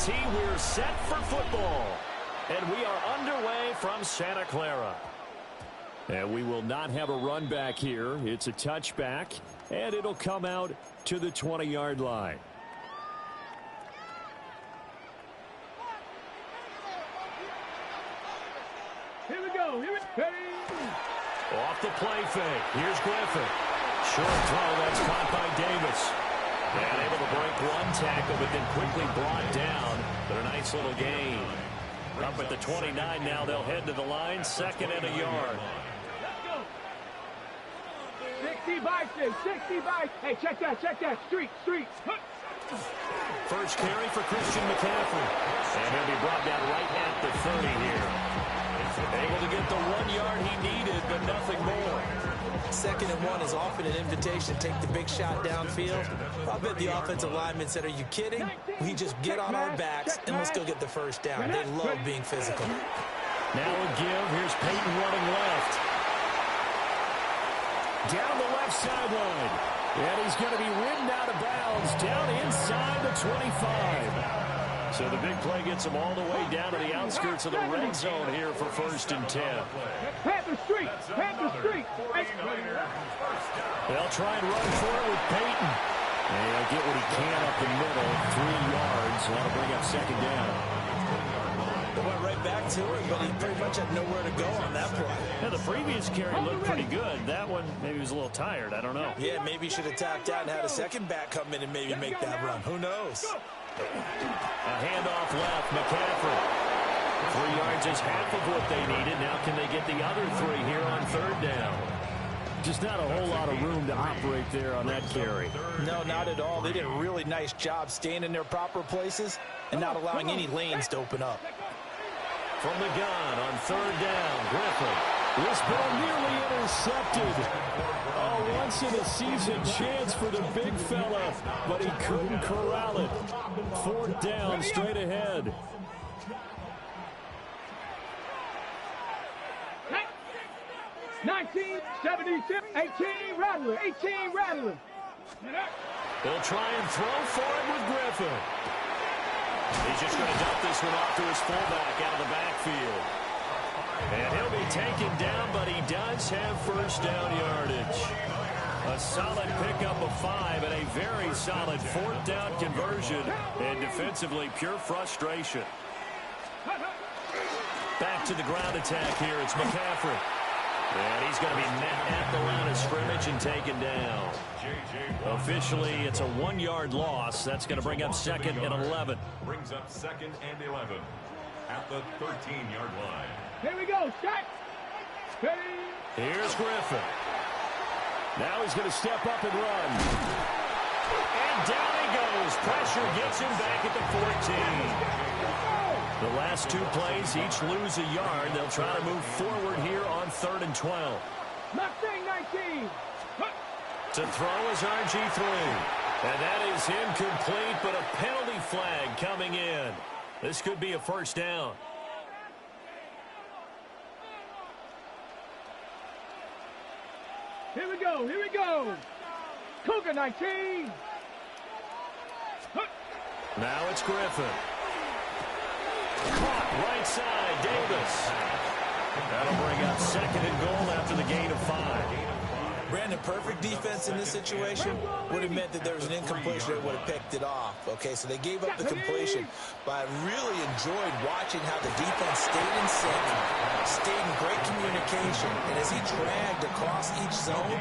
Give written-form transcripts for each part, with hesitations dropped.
tee, we're set for football. And we are underway from Santa Clara. And we will not have a run back here. It's a touchback, and it'll come out to the 20-yard line. Here we go. Here we go. Off the play fake. Here's Griffin. Short throw. That's caught by Davis. And able to break one tackle, but then quickly brought down. But a nice little gain. Up at the 29 now. They'll head to the line. Second and a yard. Let's go. 60 by 6. 60 by. Hey, check that. Check that. Street. First carry for Christian McCaffrey. And he'll be brought down right at the 30 here. Able to get the 1 yard he needed, but nothing more. 2nd and 1 is often an invitation to take the big shot downfield. I bet the offensive lineman said, are you kidding? We just get on our backs and let's go get the first down. They love being physical. Now a give. Here's Peyton running left. Down the left sideline. And he's going to be ridden out of bounds down inside the 25. So the big play gets him all the way down to the outskirts of the red zone here for 1st and 10. Panther Street. They'll try and run for it with Peyton. And he'll get what he can up the middle, 3 yards. That'll bring up 2nd down. They went right back to it, but he pretty much had nowhere to go on that play. Yeah, the previous carry looked pretty good. That one, maybe he was a little tired. I don't know. Yeah, maybe he should have tapped out and had a second back come in and maybe make that run. Who knows? A handoff left, McCaffrey. 3 yards is half of what they needed. Now can they get the other 3 here on 3rd Just not a whole lot of room to operate there on that carry. No, not at all. They did a really nice job staying in their proper places and not allowing any lanes to open up. From the gun on third down, Griffin. This ball nearly intercepted. A once-in-a-season chance for the big fella, but he couldn't corral it. Fourth down, straight ahead. Nineteen, 76, 18, Rattler, 18, Rattler. They'll try and throw for it with Griffin. He's just going to dump this one off to his fullback out of the backfield. And he'll be taken down, but he does have first down yardage. A solid pickup of 5 and a very solid fourth down conversion. And defensively, pure frustration. Back to the ground attack here. It's McCaffrey. And he's going to be met at the line of scrimmage and taken down. Officially, it's a 1-yard loss. That's going to bring up second and 11. Brings up second and 11 at the 13-yard line. Here we go, Scott. Here's Griffin. Now he's going to step up and run. And down he goes. Pressure gets him back at the 14. The last 2 plays each lose a yard. They'll try to move forward here on 3rd and 12. Mustang 19. To throw is RG3. And that is incomplete, but a penalty flag coming in. This could be a first down. Here we go, here we go. Cougar 19. Now it's Griffin. Caught right side, Davis. That'll bring up second and goal after the gain of 5. Brandon, perfect defense in this situation would have meant that there was an incompletion that would have picked it off. Okay, so they gave up the completion, but I really enjoyed watching how the defense stayed in sync, stayed in great communication, and as he dragged across each zone,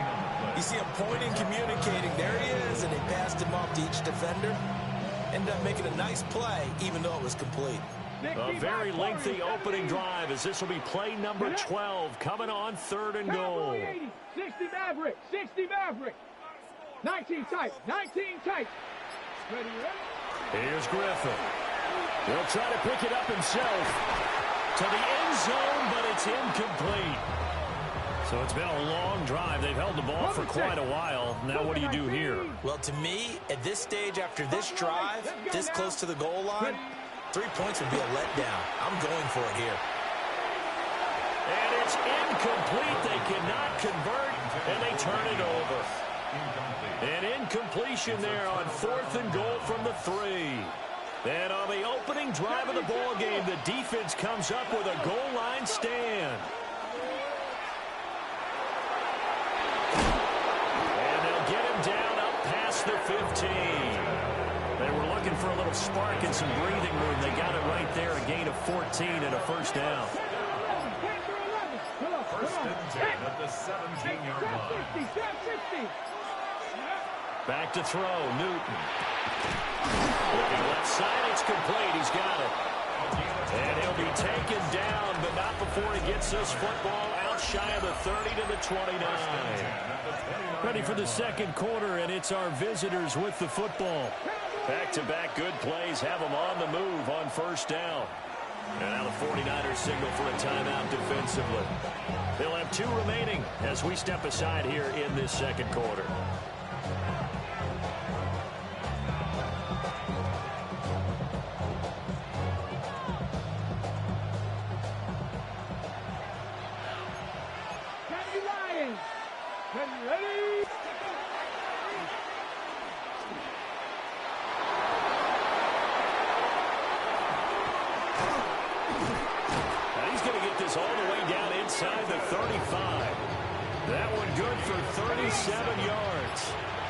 you see him pointing, communicating. There he is, and they passed him off to each defender. Ended up making a nice play, even though it was complete. A very lengthy opening drive as this will be play number 12 coming on 3rd and goal. 60 Maverick, 60 Maverick. 19 tight, 19 tight. Ready, ready? Here's Griffin. He'll try to pick it up himself. To the end zone, but it's incomplete. So it's been a long drive. They've held the ball for quite a while. Now what do you do here? Well, to me, at this stage, after this drive, this close to the goal line, 3 points would be a letdown. I'm going for it here. And it's incomplete. They cannot convert, and they turn it over. An incompletion there on 4th and goal from the 3. And on the opening drive of the ball game, the defense comes up with a goal line stand. And they'll get him down up past the 15. They were looking for a little spark and some breathing room. They got it right there, a gain of 14 and a first down. First and 10 at the 17-yard line. Back to throw, Newton. Looking left side, it's complete. He's got it. And he'll be taken down, but not before he gets this football out shy of the 30 to the 29. Ready for the second quarter, and it's our visitors with the football. Back-to-back good plays have them on the move on first down. And now the 49ers signal for a timeout defensively. They'll have 2 remaining as we step aside here in this second quarter. All the way down inside the 35. That one good for 37 yards.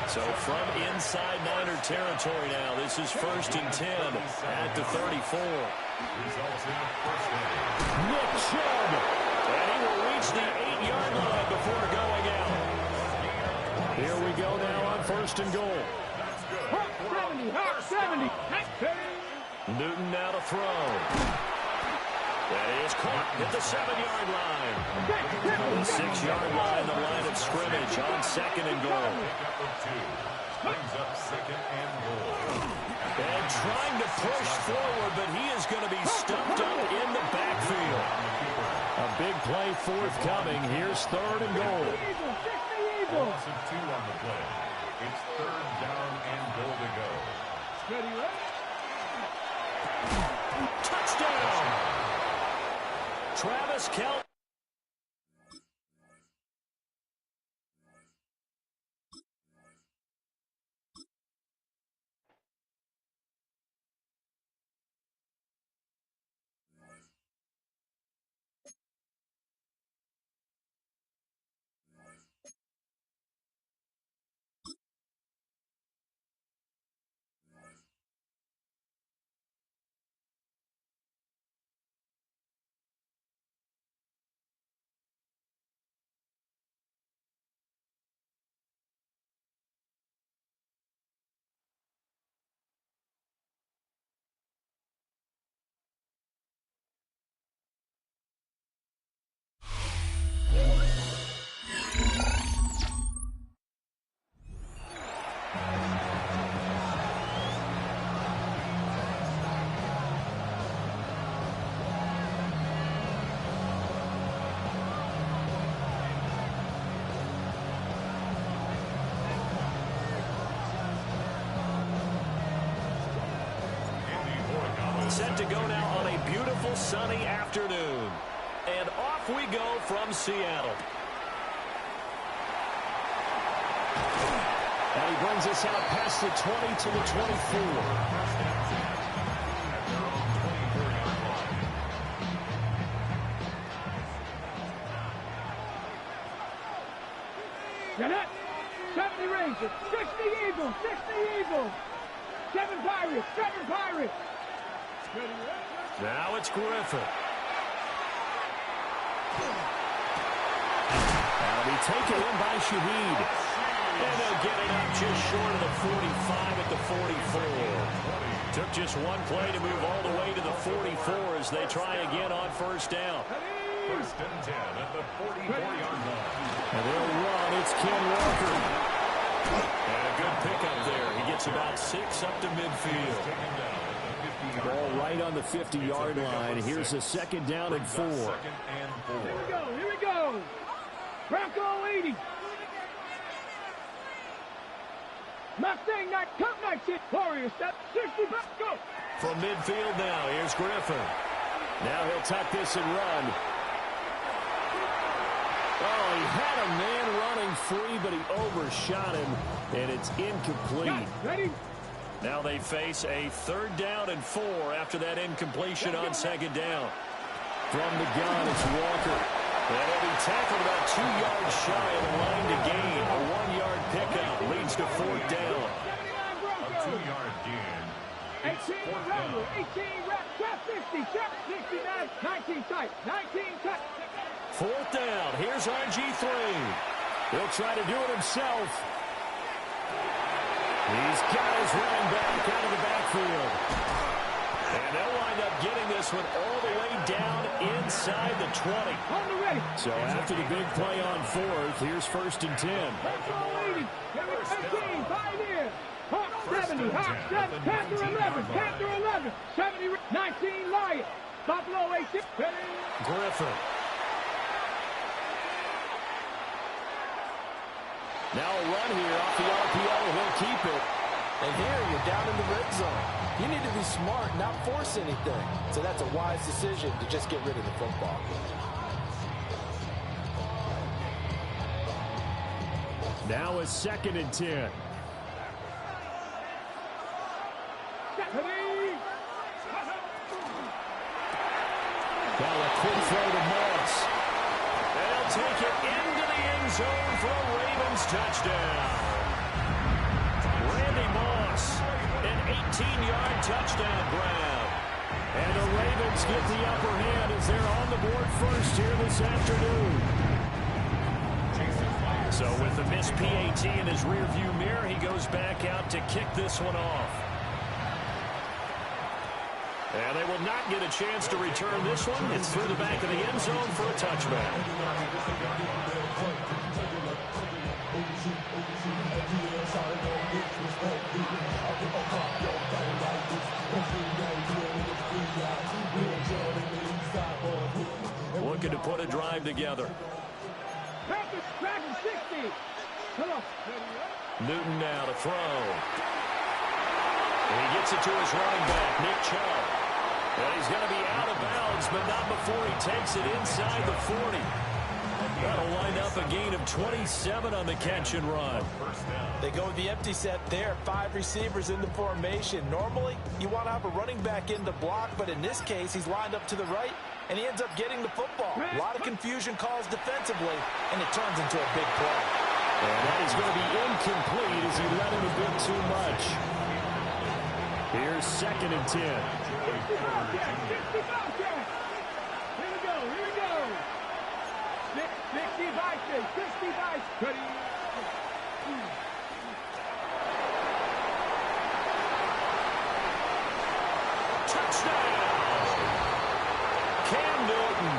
So from inside Niner territory now, this is 1st and 10 at the 34. Nick Chubb. And he will reach the 8-yard line before going out. Here we go now on 1st and goal. 70. Newton now to throw. That is caught at the 7-yard line. The 6 6-yard line, the line of scrimmage on 2nd and goal. Brings up 2nd and goal. And trying to push forward, but he is going to be stumped up in the backfield. A big play forthcoming. Here's 3rd and goal. Loss of 2 on the play. It's 3rd down and goal to go. Touchdown! Travis Kelce. Set to go now on a beautiful sunny afternoon. And off we go from Seattle. And he brings us out past the 20 to the 24. Get it. 70 Rangers, 60 Eagles, 60 Eagles. 7 Pirates, 7 Pirates. Now it's Griffin. That'll be taken in by Shaheed. And they'll get it up just short of the 45 at the 44. Took just one play to move all the way to the 44 as they try again on 1st down. 1st and 10 at the 44-yard line. And they'll run. It's Ken Walker. And a good pickup there. He gets about 6 up to midfield. Ball right on the 50-yard line. Here's a 2nd down and 4. 2nd and 4. Here we go, here we go. Bronco 80. Mustang, Cup 19. Warriors, 60, go. From midfield now, here's Griffin. Now he'll tuck this and run. Oh, he had a man running free, but he overshot him, and it's incomplete. Ready? Now they face a 3rd down and 4 after that incompletion on 2nd down. From the gun, it's Walker. And he'll be tackled about 2 yards shy of the line to gain. A 1-yard pickup leads to 4th down. A 2-yard gain. 18 rounder, 18 rep, 12 50, 69, 19 tight, 19 tight. 4th down. Here's RG3. He'll try to do it himself. He's got his running back out of the backfield. And they'll wind up getting this one all the way down inside the 20. On the ready. So after the big play on 4th, here's 1st and 10. Bronco 80. 18, 5 in. Hawk 70, Hawk 7, Panther 11, Panther 11, 70, 19 Lion. Buffalo 18. Griffin. Now a run here off the RPO. He'll keep it. And here you're down in the red zone. You need to be smart, not force anything. So that's a wise decision to just get rid of the football. Now a 2nd and 10. Now a quick throw to Moss. They'll take it into the end zone for a Ravens touchdown. Randy Moss, an 18-yard touchdown grab. And the Ravens get the upper hand as they're on the board first here this afternoon. So with the missed PAT in his rearview mirror, he goes back out to kick this one off. And they will not get a chance to return this one. It's through the back of the end zone for a touchback. time together. Dragon 60. Come on. Newton now to throw. And he gets it to his running back, Nick Chubb. And he's going to be out of bounds, but not before he takes it inside the 40. That'll wind up a gain of 27 on the catch and run. They go with the empty set there. 5 receivers in the formation. Normally, you want to have a running back in the block, but in this case, he's lined up to the right, and he ends up getting the football. A lot of confusion calls defensively, and it turns into a big play. And that is going to be incomplete as he let him a bit too much. Here's 2nd and 10. 65. Touchdown! Cam Newton,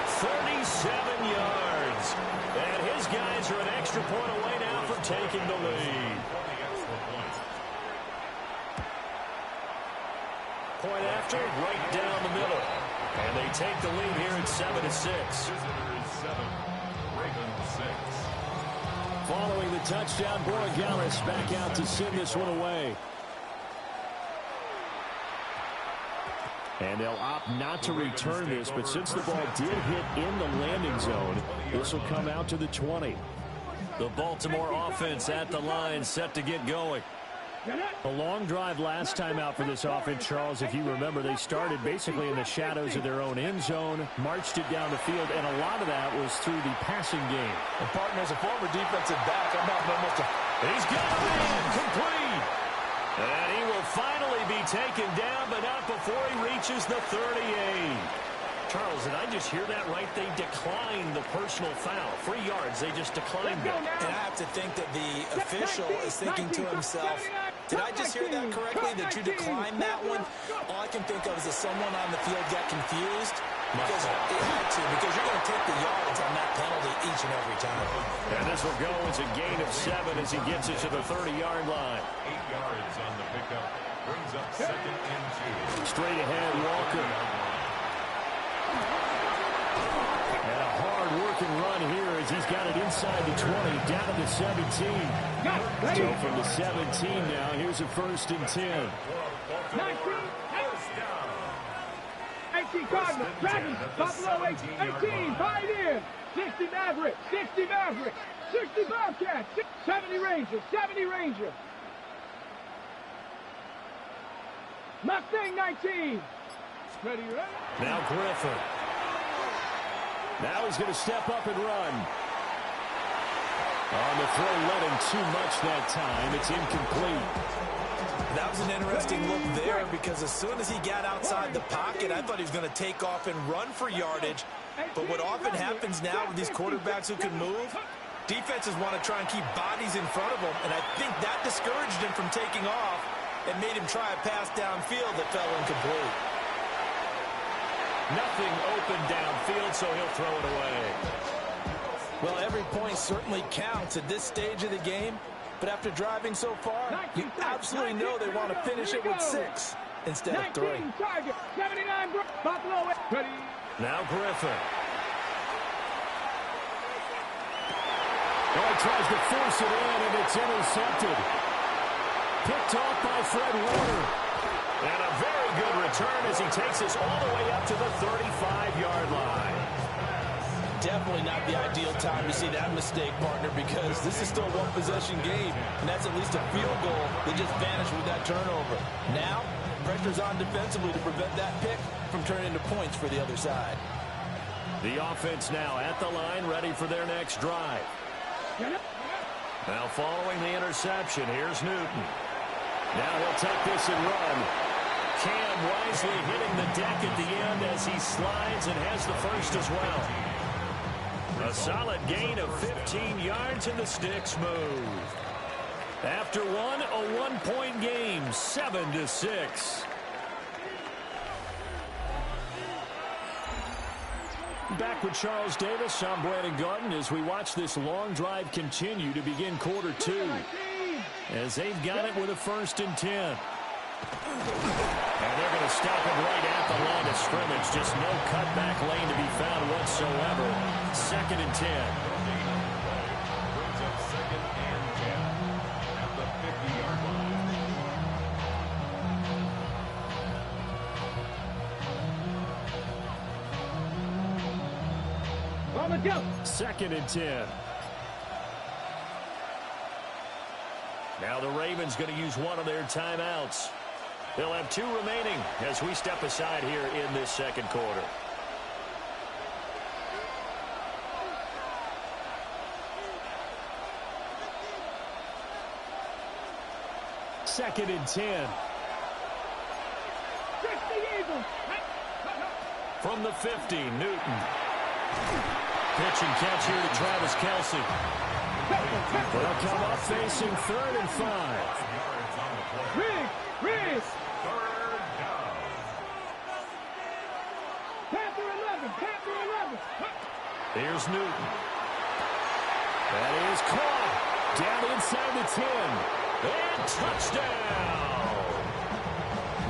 37 yards. And his guys are an extra point away now from taking the lead. Point after, right down the middle. And they take the lead here at 7-6. Following the touchdown, Borregales back out to send this one away. And they'll opt not to return this, but since the ball did hit in the landing zone, this will come out to the 20. The Baltimore offense at the line, set to get going. A long drive last time out for this offense, Charles. If you remember, they started basically in the shadows of their own end zone, marched it down the field, and a lot of that was through the passing game. And partner, as a former defensive back, I'm not almost a... He's got it in, complete. And he will finally be taken down, but not before he reaches the 38. Charles, did I just hear that right? They declined the personal foul. 3 yards, they just declined it. And I have to think that the official is thinking to himself, did I just hear that correctly, that you declined that one? All I can think of is that someone on the field got confused. Because it had to, because you're going to take the yards on that penalty each and every time. And this will go as a gain of 7 as he gets it to the 30-yard line. 8 yards on the pickup. Brings up 2nd and 2. Straight ahead, Walker. And a hard-working run here as he's got it inside the 20, down to the 17. So from the 17 now, here's a 1st and 10. 18 Cardinals, Dragons, Buffalo 18, Pioneers, 60 Mavericks, 60 Mavericks, 60 Bobcats, 70 Rangers, 70 Rangers. Mustang 19. Ready, ready? Now Griffin. Now he's going to step up and run. On the throw, let him too much that time. It's incomplete. That was an interesting look there because as soon as he got outside the pocket, I thought he was going to take off and run for yardage. But what often happens now with these quarterbacks who can move, defenses want to try and keep bodies in front of them, and I think that discouraged him from taking off and made him try a pass downfield that fell incomplete. Nothing open downfield, so he'll throw it away. Well, every point certainly counts at this stage of the game. But after driving so far, you absolutely know they want to finish it with 6 instead of 3. 19 target, 79 Buffalo. Ready. Now Griffin. Well, he tries to force it in, and it's intercepted. Picked off by Fred Warner. And a very good return as he takes us all the way up to the 35-yard line. Definitely not the ideal time to see that mistake, partner, because this is still a one-possession game, and that's at least a field goal that just vanished with that turnover. Now, pressure's on defensively to prevent that pick from turning into points for the other side. The offense now at the line, ready for their next drive. Now following the interception, here's Newton. Now he'll take this and run. Cam wisely hitting the deck at the end as he slides and has the first as well. A solid gain of 15 yards, and the sticks move. After one, a one-point game, 7-6. Back with Charles Davis, I'm Brandon Garden as we watch this long drive continue to begin quarter 2. As they've got it with a 1st and 10. And they're going to stop it right at the line of scrimmage. Just no cutback lane to be found whatsoever. 2nd and 10. Brings up 2nd and 10 at the 50-yard line. On the go. 2nd and 10. Now the Ravens going to use one of their timeouts. They'll have 2 remaining as we step aside here in this 2nd quarter. Second and 10. From the 50, Newton. Pitch and catch here to Travis Kelce. They'll come up facing 3rd and 5. Riggs. 3rd down. Panther 11. Here's Newton. That is caught. Down inside the 10. And touchdown.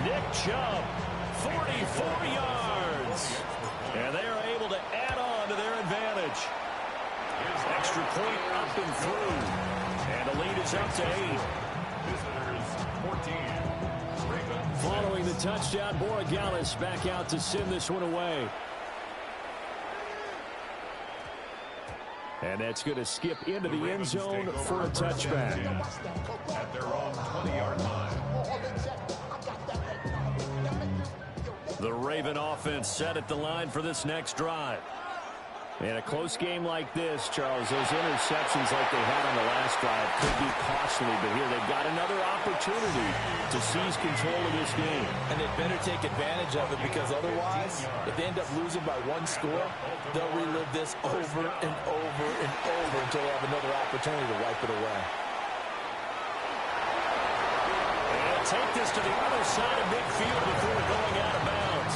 Nick Chubb, 44 yards. And they are able to add on to their advantage. Extra point up and through. And the lead is up to 8. Visitors 14. Ravens. Following the touchdown, Borregales back out to send this one away. And that's going to skip into the end zone for a touchback. At their own 20-yard line. The Raven offense set at the line for this next drive. In a close game like this, Charles, those interceptions like they had on the last drive could be costly, but here they've got another opportunity to seize control of this game. And they better take advantage of it, because otherwise, if they end up losing by 1 score, they'll relive this over and over and over until they have another opportunity to wipe it away. And take this to the other side of midfield before going out of bounds.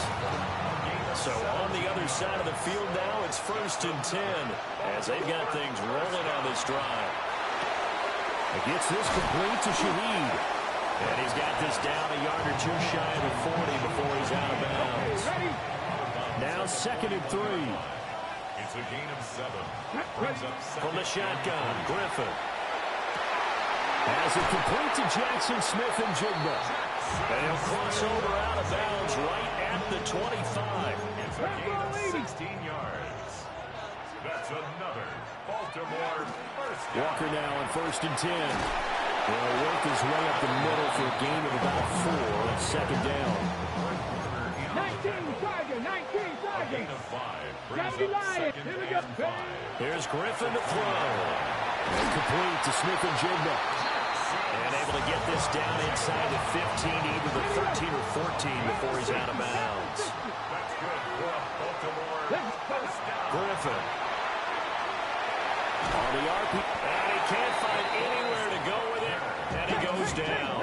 So on the other side of the field now, it's 1st and 10 as they've got things rolling on this drive. It gets this complete to Shaheed. And he's got this down a yard or 2 shy of the 40 before he's out of bounds. Now 2nd and 3. It's a gain of 7. Brings up From the shotgun, Griffin. Has it complete to Jackson Smith and Jigba. And he'll cross over out of bounds right at the 25. It's a gain of 16 yards. That's another Baltimore first down. Walker now on 1st and 10. He'll work his way up the middle for a gain of about 4 on 2nd down. 19 Tiger. Gain of 5. Brings Gotta be up lying. 2nd Here we go. and 5. Here's Griffin to throw. And complete to Smith and Jigba. And able to get this down inside the 15, either the 13 or 14 before he's out of bounds. That's good for a Baltimore first down. Griffin. On the RP. And he can't find anywhere to go with it. And he goes down.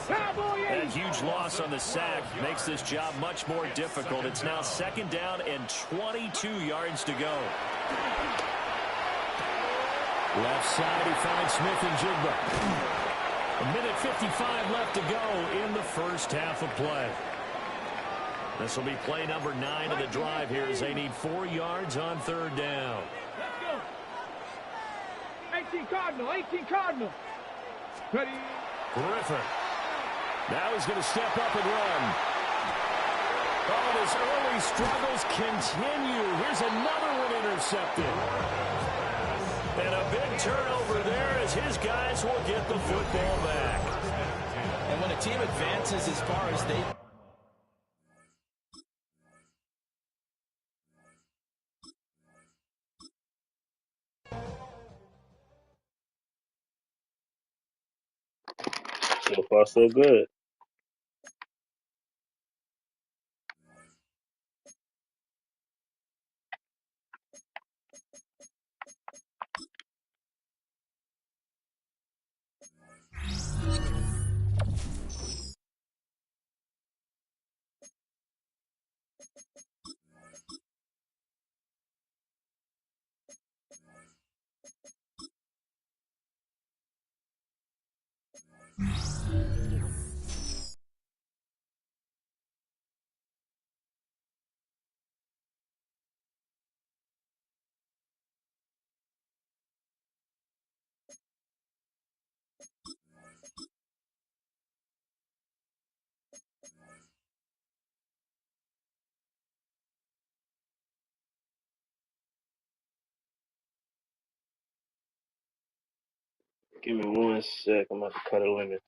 That huge loss on the sack makes this job much more difficult. It's now 2nd down and 22 yards to go. Left side, he finds Smith and Jigba. 1:55 left to go in the first half of play. This will be play number 9 of the drive here as they need 4 yards on 3rd down. Let's go. 18 Cardinal. Ready. Griffin. Now he's going to step up and run. Oh, his early struggles continue. Here's another one intercepted. And a big turnover there as his guys will get the football back. And when a team advances as far as they... So far, so good. Give me 1 sec. I'm about to cut a lemon.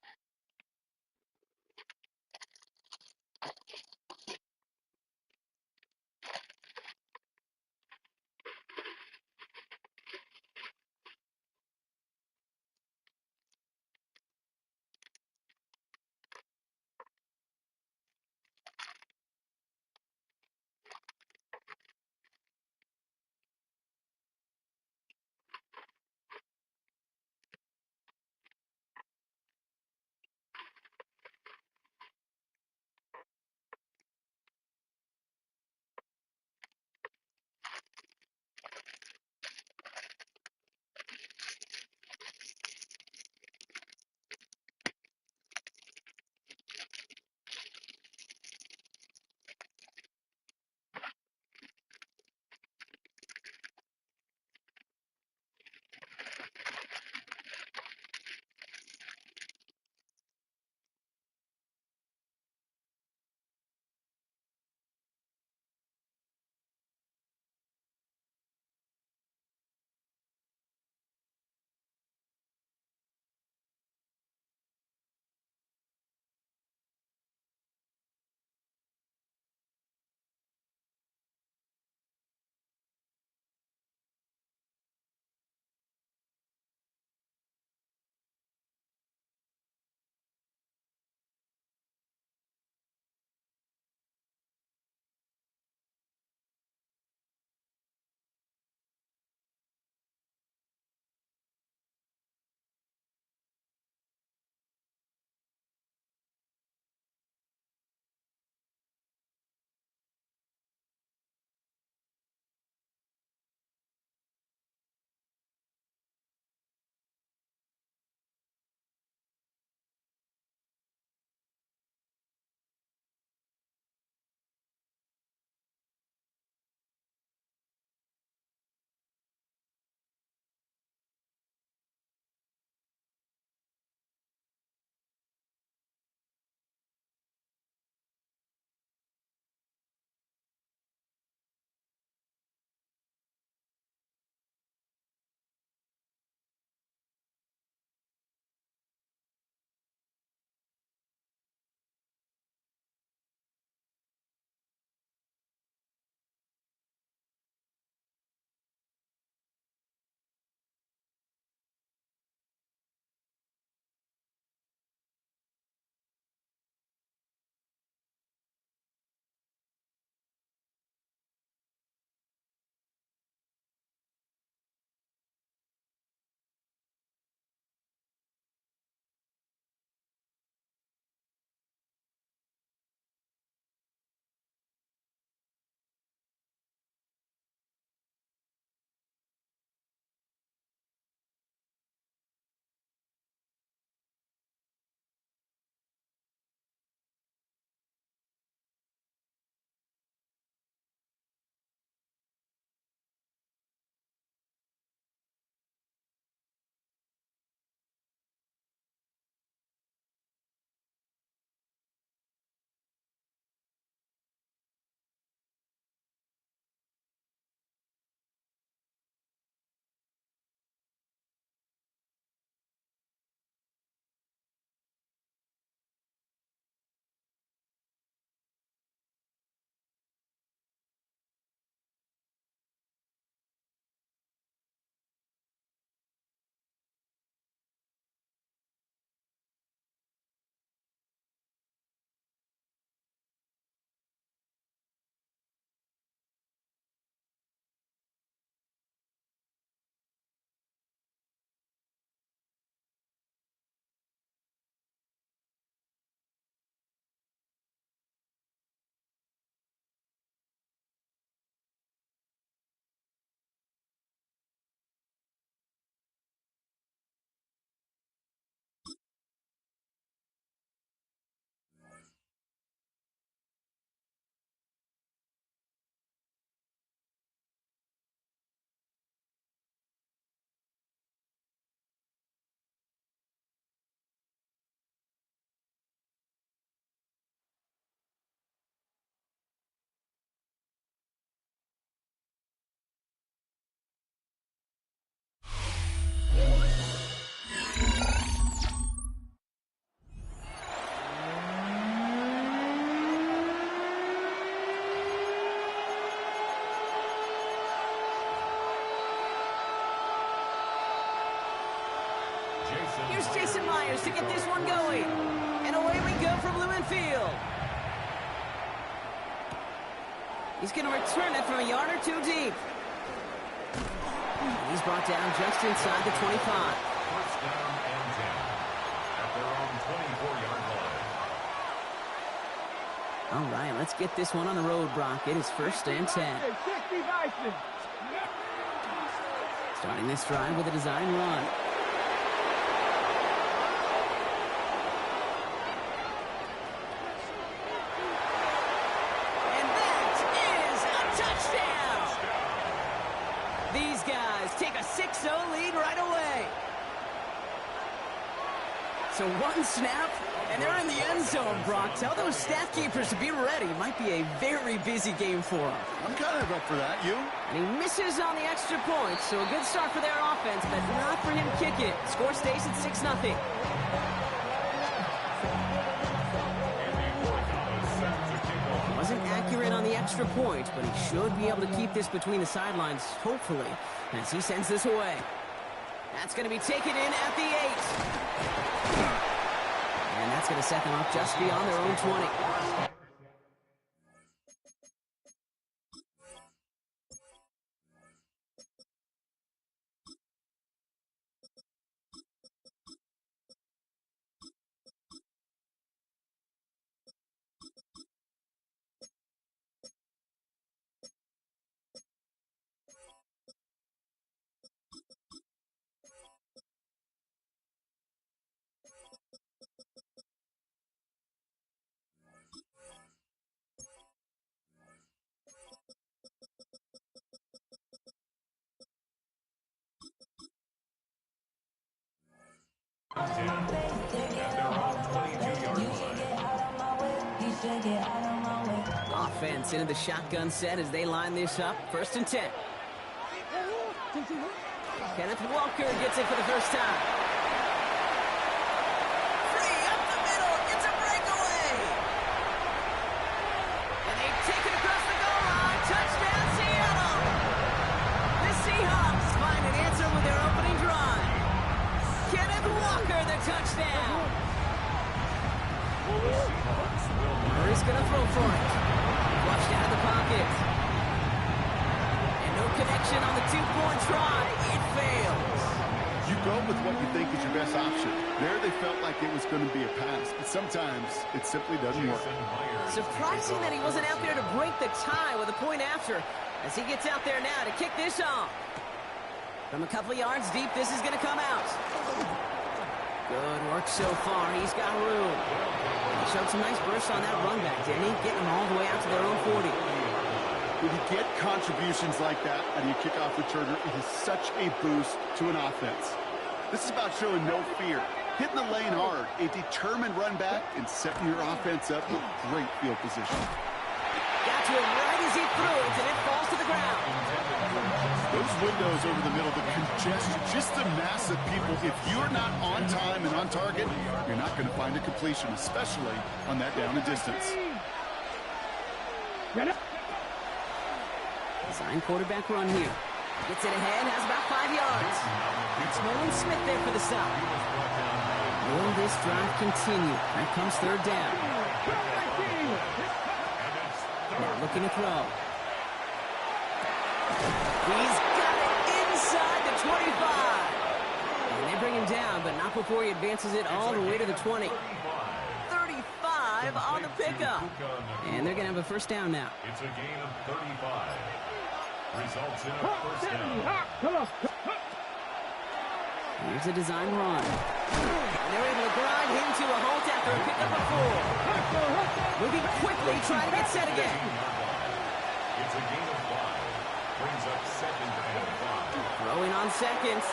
Here's Jason Myers to get this one going. And away we go from Lumen Field. He's going to return it from a yard or two deep. He's brought down just inside the 25. First down and 10 at their own 24-yard line. All right, let's get this one on the road, Brock. It is first and 10. Starting this drive with a design run. And that is a touchdown! These guys take a 6-0 lead right away. So one snap, and they're in the end zone, Brock. Tell those stat keepers to be ready. Might be a very busy game for them. I'm kind of up for that. You? And he misses on the extra point, so a good start for their offense, but not for him kicking it. Score stays at 6-0. Wasn't accurate on the extra point, but he should be able to keep this between the sidelines, hopefully, as he sends this away. That's going to be taken in at the 8. And that's going to set them up just beyond their own 20. Offense into the shotgun set as they line this up. First and 10. Kenneth Walker gets it for the first time. Free up the middle. It's a breakaway. And they take it across the goal line. Touchdown, Seattle. The Seahawks find an answer with their opening drive. Kenneth Walker, the touchdown. Murray's going to throw for it. Flushed out of the pocket. And no connection on the two-point try. It fails. You go with what you think is your best option. There they felt like it was going to be a pass, but sometimes it simply doesn't work. Surprising that he wasn't out there to break the tie with a point after, as he gets out there now to kick this off. From a couple of yards deep, this is going to come out. Good work so far. He's got room. He showed some nice bursts on that run back, didn't he? Getting them all the way out to their own 40. When you get contributions like that out of your kickoff returner, it is such a boost to an offense. This is about showing no fear, hitting the lane hard, a determined run back, and setting your offense up with great field position. Got to him right as he threw it, and it falls to the ground. Those windows over the middle, the congestion, just the mass of people. If you're not on time and on target, you're not going to find a completion, especially on that down and distance. Design quarterback run here. Gets it ahead, has about 5 yards. It's Nolan Smith there for the stop. Will this drive continue? Here comes third down. Now looking to throw. He's got it inside the 25. And they bring him down, but not before he advances it all the way to the 20. 35 on the pickup. And they're going to have a first down now. It's a gain of 35. Results in a first down. Here's a design run. And they're able to grind him to a halt after a pickup of 4. Moving quickly, trying to get set again. It's a gain of 5. Brings up second and 5. Throwing on seconds.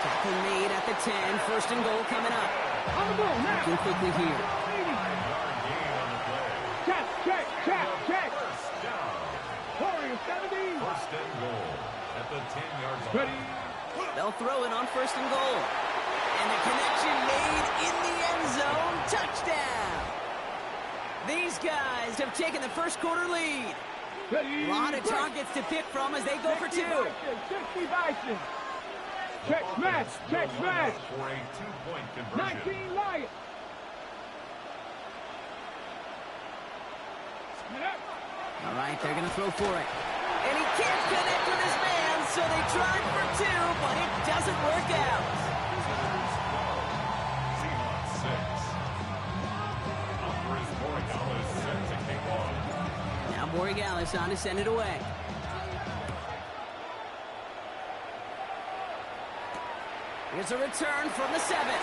Tackle made at the 10. First and goal coming up. Looking quickly here. 5-yard gain on the play. Check. First down. Warriors 17. First and goal at the 10-yard line. Ready. They'll throw it on first and goal. And the connection made in the end zone. Touchdown. These guys have taken the first quarter lead. A lot of targets to pick from as they go for 2. 60 Bison. Check smash. Check smash. For a 2-point conversion. 19 Lions. All right, they're going to throw for it. And he can't connect with his man, so they tried for 2, but it doesn't work out. Seahawks 6. Alvarez Borregales set to kick off. Now Borregales on to send it away. Here's a return from the 7.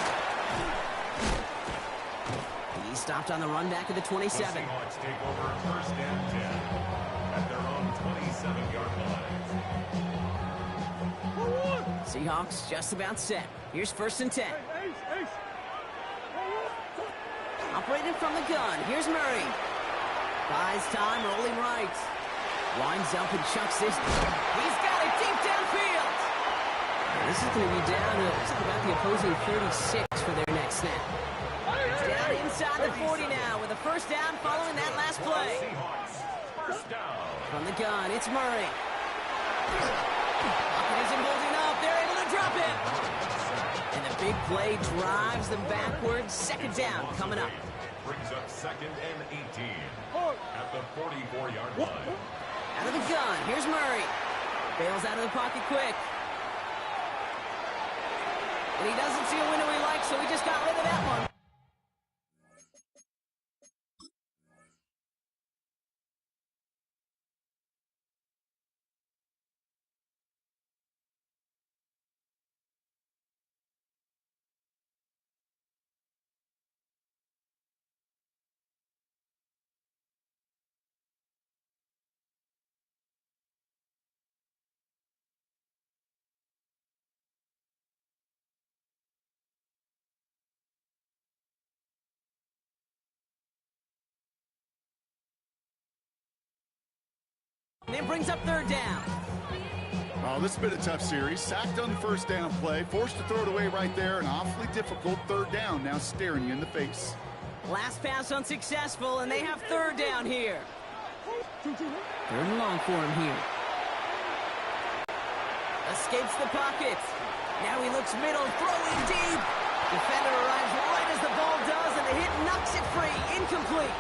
He stopped on the run back at the 27. The Seahawks take over first and 10 at their own 27-yard line. Seahawks just about set. Here's first and 10. Operating from the gun. Here's Murray. Buys time, rolling right. Winds up and chucks this. He's got it deep downfield. This is going to be down to about the opposing 36 for their next snap. Down inside the 40 now with a first down following that last play. Seahawks first down. From the gun, it's Murray. Pocket isn't holding up. They're able to drop it. And the big play drives them backwards. Second down coming up. Brings up second and 18 at the 44-yard line. Out of the gun, here's Murray. Bails out of the pocket quick. And he doesn't see a window he likes, so he just got rid of that one. And it brings up third down. Oh, this has been a tough series. Sacked on the first down play, forced to throw it away right there. An awfully difficult third down now staring you in the face. Last pass unsuccessful, and they have third down here. Third and long for him here. Escapes the pocket. Now he looks middle, throwing deep. Defender arrives right as the ball does, and the hit knocks it free. Incomplete.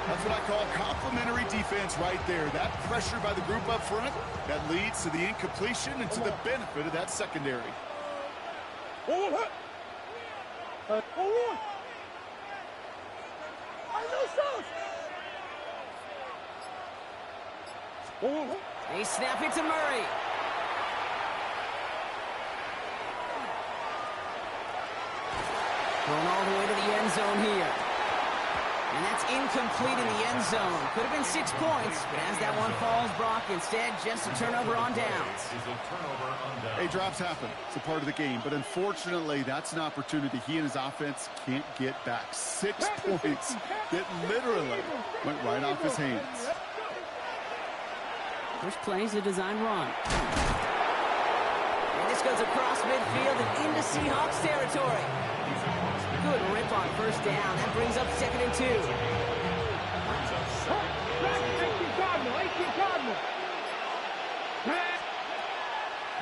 That's what I call complimentary defense right there. That pressure by the group up front, that leads to the incompletion and to the benefit of that secondary. They snap it to Murray. Thrown all the way to the end zone here. And that's incomplete in the end zone. Could have been 6 points, but as that one falls, Brock, instead just a turnover on downs. Hey, drops happen. It's a part of the game. But unfortunately, that's an opportunity he and his offense can't get back. 6 points that literally went right off his hands. First play is a design run. And this goes across midfield and into Seahawks territory. Good rip on first down. That brings up second and 2.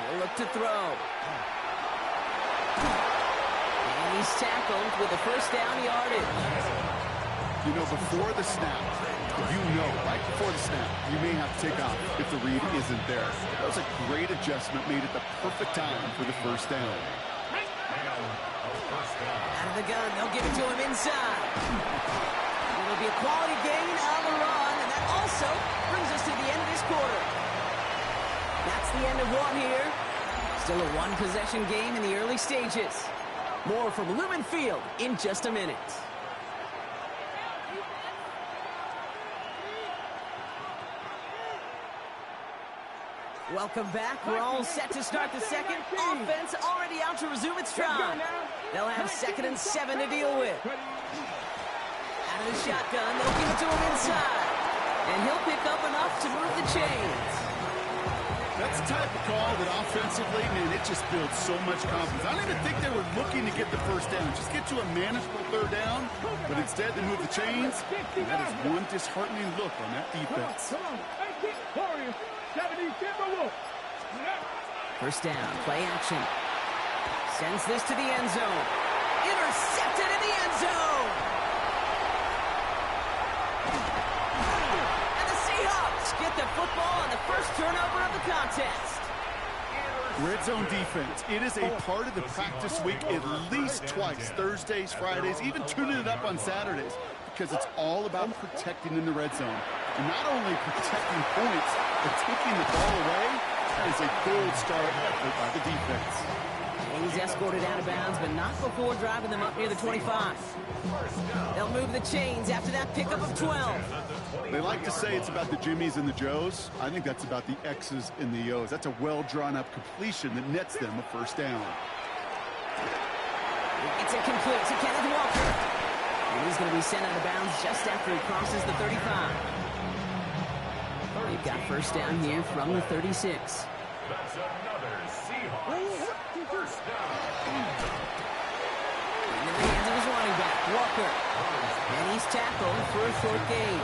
He'll look to throw. And he's tackled with a first down yardage. You know, before the snap, right before the snap, you may have to take off if the read isn't there. That was a great adjustment made at the perfect time for the first down. Out of the gun, they'll give it to him inside. It'll be a quality gain on the run, and that also brings us to the end of this quarter. That's the end of one here. Still a one-possession game in the early stages. More from Lumen Field in just a minute. Welcome back. We're all set to start the second. Offense already out to resume its stride. They'll have 2nd and 7 to deal with. Out of the shotgun, they'll give it to him inside. And he'll pick up enough to move the chains. That's the type of call that offensively, man, it just builds so much confidence. I don't even think they were looking to get the first down. Just get to a manageable third down, but instead they move the chains. And that is one disheartening look on that defense. First down, play action. Sends this to the end zone. Intercepted in the end zone. And the Seahawks get the football on the first turnover of the contest. Red zone defense. It is a part of the practice week at least twice. Thursdays, Fridays, even tuning it up on Saturdays. Because it's all about protecting in the red zone. And not only protecting points, but taking the ball away. That is a gold star effort by the defense. He's escorted out of bounds, but not before driving them up near the 25. They'll move the chains after that pickup of 12. They like to say it's about the Jimmies and the Joes. I think that's about the X's and the O's. That's a well-drawn-up completion that nets them a first down. It's incomplete to Kenneth Walker. And he's going to be sent out of bounds just after he crosses the 35. They've got first down here from the 36. That's another Seahawks first down. Into the hands of his running back, Walker. And he's tackled for a short gain.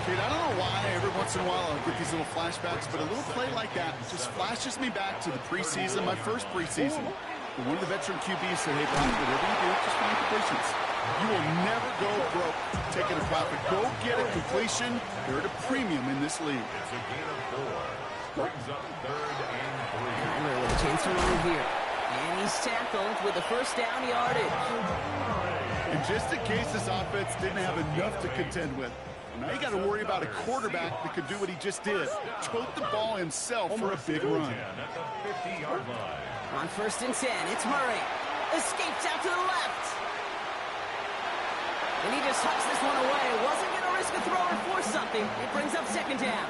Dude, I don't know why every once in a while I'll get these little flashbacks, but a little play like that just flashes me back to the preseason, my first preseason. When one of the veteran QBs said, hey, Brock, whatever you do, just find completions. You will never go broke taking a profit. Go get a completion. They're at a premium in this league. It's a gain of 4. Brings up 3rd and 3. Kyler with a chance to run here. And he's tackled with the first down yardage. And just in case this offense didn't have enough to contend with, now you got to worry about a quarterback that could do what he just did. Tote the ball himself for a big run. At the 50-yard line. On 1st and 10, it's Murray. Escapes out to the left. And he just tucks this one away. Wasn't going to risk a throw or force something. It brings up 2nd down.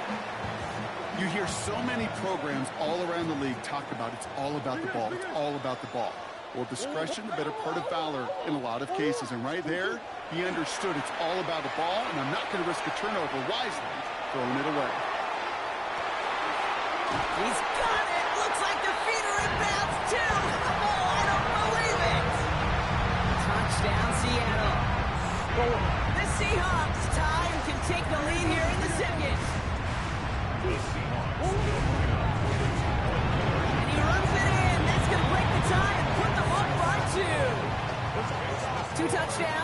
You hear so many programs all around the league talk about it's all about the ball. It's all about the ball. Well, discretion, the better part of valor in a lot of cases. And right there, he understood it's all about the ball, and I'm not going to risk a turnover wisely, throwing it away. He's got it. Looks like the feet are in bounds, too. Oh, I don't believe it. Touchdown, Seattle. The Seahawks tie and can take the lead here in the 2nd. And he runs it in. That's going to break the tie and put them up by 2. 2 touchdowns.